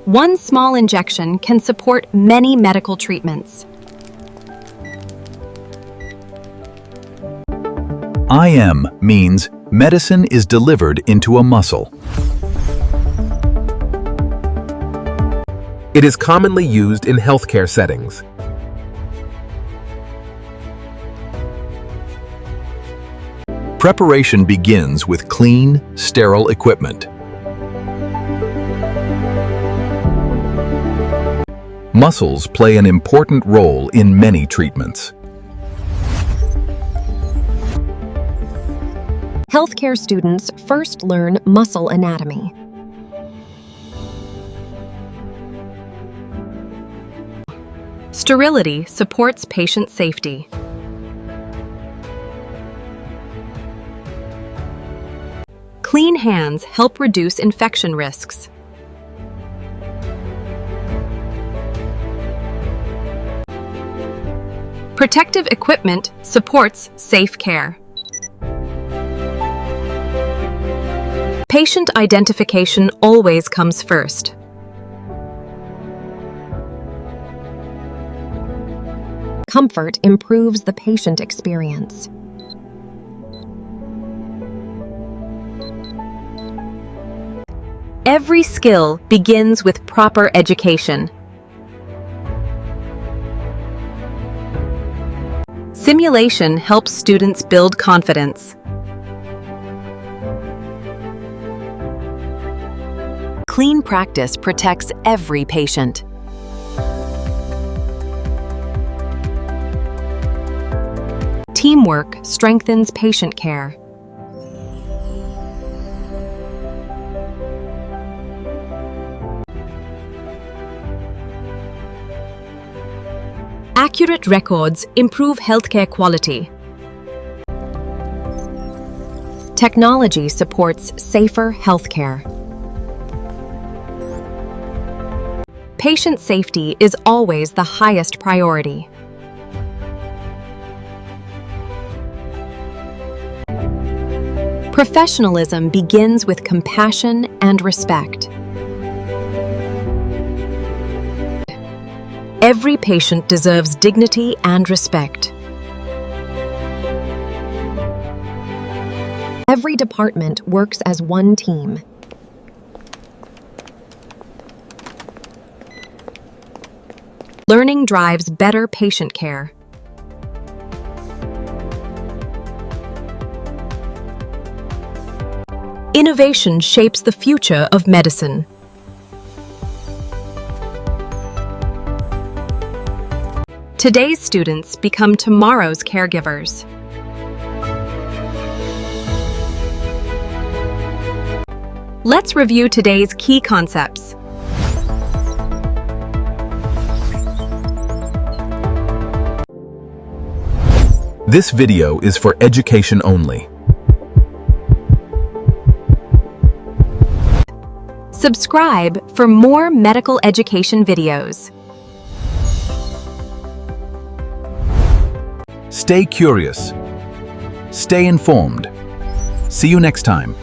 One small injection can support many medical treatments. IM means medicine is delivered into a muscle. It is commonly used in healthcare settings. Preparation begins with clean, sterile equipment. Muscles play an important role in many treatments. Healthcare students first learn muscle anatomy. Sterility supports patient safety. Clean hands help reduce infection risks. Protective equipment supports safe care. Patient identification always comes first. Comfort improves the patient experience. Every skill begins with proper education. Simulation helps students build confidence. Clean practice protects every patient. Teamwork strengthens patient care. Accurate records improve healthcare quality. Technology supports safer healthcare. Patient safety is always the highest priority. Professionalism begins with compassion and respect. Every patient deserves dignity and respect. Every department works as one team. Learning drives better patient care. Innovation shapes the future of medicine. Today's students become tomorrow's caregivers. Let's review today's key concepts. This video is for education only. Subscribe for more medical education videos. Stay curious. Stay informed. See you next time.